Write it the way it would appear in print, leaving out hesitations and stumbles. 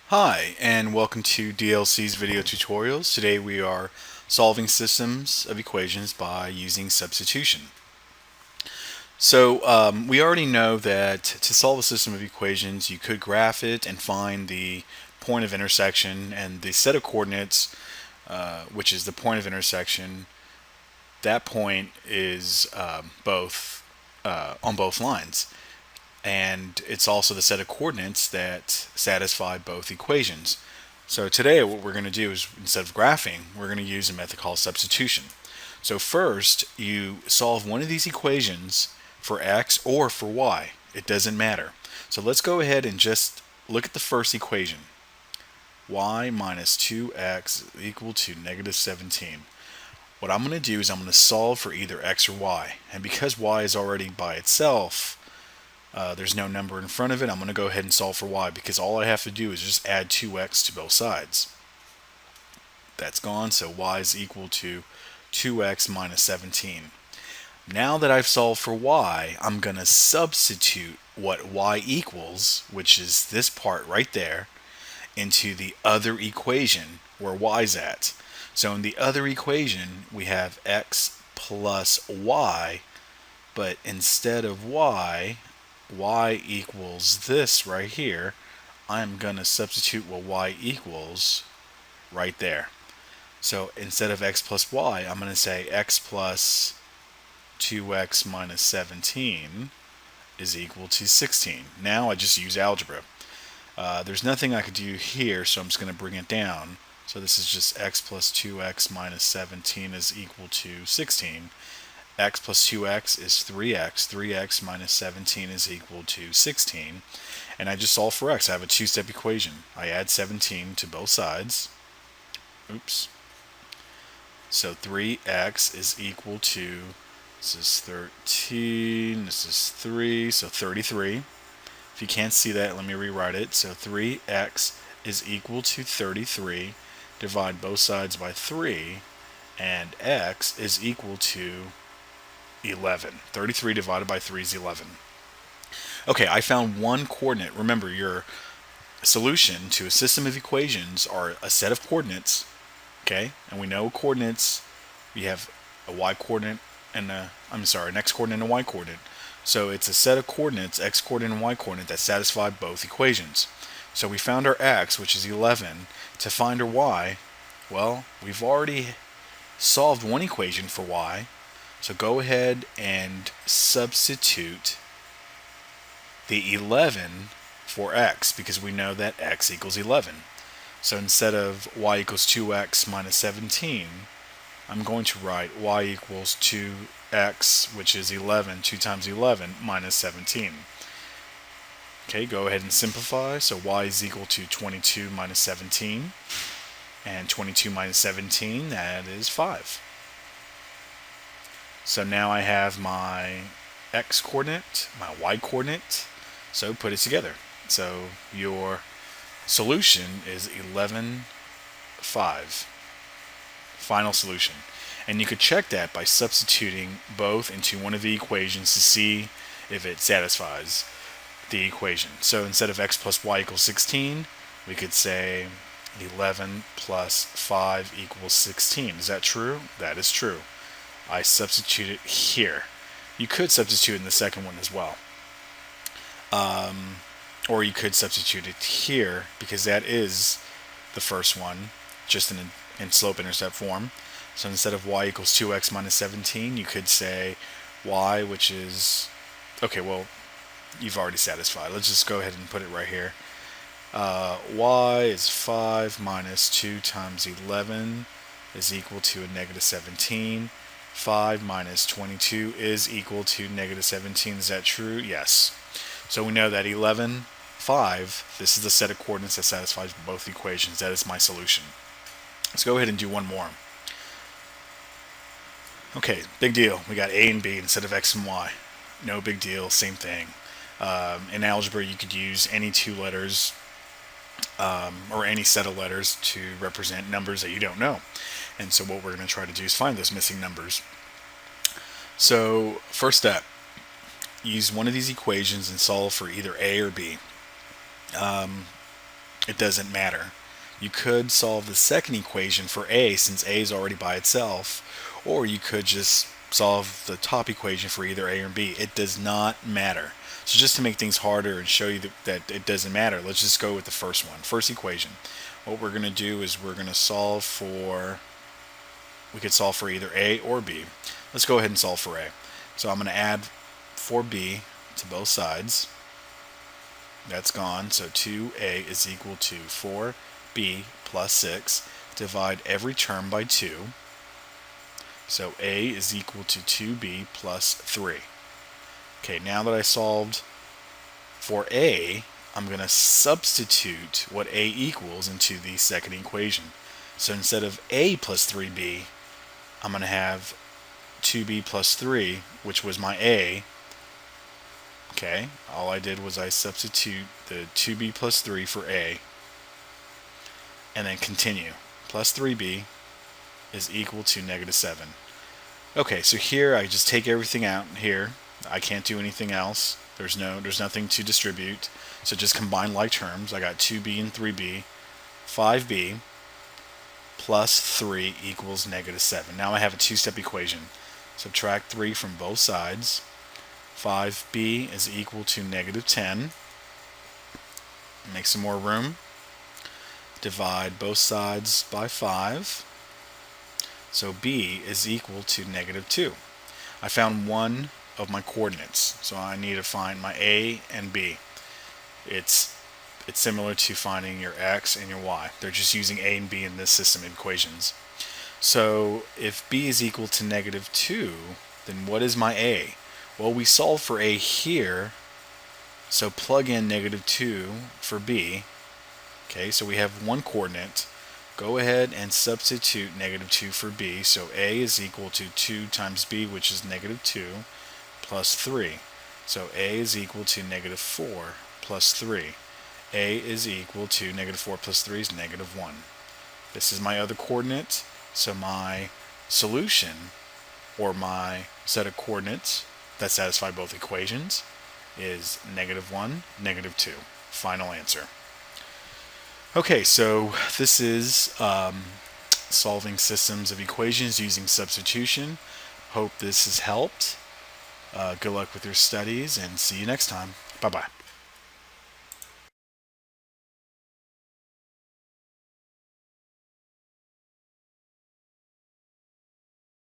Hi, and welcome to DLC's video tutorials. Today we are solving systems of equations by using substitution. We already know that to solve a system of equations, you could graph it and find the point of intersection, and the set of coordinates, which is the point of intersection, that point is both on both lines. And it's also the set of coordinates that satisfy both equations. So today what we're going to do is, instead of graphing, we're going to use a method called substitution. So first, you solve one of these equations for x or for y. It doesn't matter. So let's go ahead and just look at the first equation. Y minus 2x equal to negative 17. What I'm going to do is I'm going to solve for either x or y. And because y is already by itself, there's no number in front of it, I'm going to go ahead and solve for y, because all I have to do is just add 2x to both sides. That's gone, so y is equal to 2x minus 17. Now that I've solved for y, I'm going to substitute what y equals, which is this part right there, into the other equation where y's at. So in the other equation, we have x plus y, but instead of y equals this right here, I'm going to substitute what y equals right there. So instead of x plus y, I'm going to say x plus 2x minus 17 is equal to 16. Now I just use algebra. There's nothing I could do here, so I'm just going to bring it down. So this is just x plus 2x minus 17 is equal to 16. X plus 2x is 3x. 3x minus 17 is equal to 16. And I just solve for x. I have a two-step equation. I add 17 to both sides. Oops. So 3x is equal to, this is 13, this is 3, so 33. If you can't see that, let me rewrite it. So 3x is equal to 33. Divide both sides by 3, and x is equal to 11. 33 divided by 3 is 11. Okay, I found one coordinate. Remember, your solution to a system of equations are a set of coordinates, okay? And we know coordinates, we have a y coordinate and an x coordinate and a y coordinate. So it's a set of coordinates, x coordinate and y coordinate, that satisfy both equations. So we found our x, which is 11. To find our y, well, we've already solved one equation for y. So go ahead and substitute the 11 for x, because we know that x equals 11. So instead of y equals 2x minus 17, I'm going to write y equals 2x, which is 11, 2 times 11 minus 17. Okay, go ahead and simplify. So y is equal to 22 minus 17. And 22 minus 17, that is 5. So now I have my x coordinate, my y coordinate, so put it together. So your solution is 11, 5. Final solution. And you could check that by substituting both into one of the equations to see if it satisfies the equation. So instead of x plus y equals 16, we could say 11 plus 5 equals 16. Is that true? That is true. I substitute it here. You could substitute in the second one as well. Or you could substitute it here, because that is the first one, just in slope-intercept form. So instead of y equals 2x minus 17, you could say y, which is, okay, well, you've already satisfied. Let's just go ahead and put it right here. Y is 5 minus 2 times 11 is equal to a negative 17. 5 minus 22 is equal to negative 17. Is that true? Yes. So we know that 11, 5, this is the set of coordinates that satisfies both equations. That is my solution. Let's go ahead and do one more. Okay, big deal. We got a and b instead of x and y. No big deal, same thing. In algebra, you could use any two letters or any set of letters to represent numbers that you don't know. And so what we're going to try to do is find those missing numbers. So first step, use one of these equations and solve for either a or b. it doesn't matter. You could solve the second equation for a, since a is already by itself, or you could just solve the top equation for either a or b. It does not matter. So just to make things harder and show you that it doesn't matter, let's just go with the first one, first equation. What we're going to do is we're going to solve for, we could solve for either a or b. Let's go ahead and solve for a. So I'm going to add 4b to both sides. That's gone. So 2a is equal to 4b plus 6. Divide every term by 2. So a is equal to 2b plus 3. Okay, now that I solved for a, I'm going to substitute what a equals into the second equation. So instead of a plus 3b, I'm going to have 2b plus 3, which was my a. Okay, all I did was I substitute the 2b plus 3 for a, and then continue. Plus 3b is equal to negative 7. Okay, so here I just take everything out here. I can't do anything else. There's nothing to distribute. So just combine like terms. I got 2b and 3b. 5b plus 3 equals negative 7. Now I have a two-step equation. Subtract 3 from both sides. 5b is equal to negative 10. Make some more room. Divide both sides by 5. So b is equal to negative 2. I found one of my coordinates, so I need to find my a and b. It's similar to finding your x and your y. They're just using a and b in this system of equations. So if b is equal to negative 2, then what is my a? Well, we solved for a here, so plug in negative 2 for b. Okay, so we have one coordinate. Go ahead and substitute negative 2 for b. So a is equal to 2 times b, which is negative 2, plus 3. So a is equal to negative 4 plus 3. A is equal to negative 4 plus 3 is negative 1. This is my other coordinate. So my solution, or my set of coordinates that satisfy both equations, is negative 1, negative 2. Final answer. Okay, so this is solving systems of equations using substitution. Hope this has helped. Good luck with your studies, and see you next time. Bye-bye.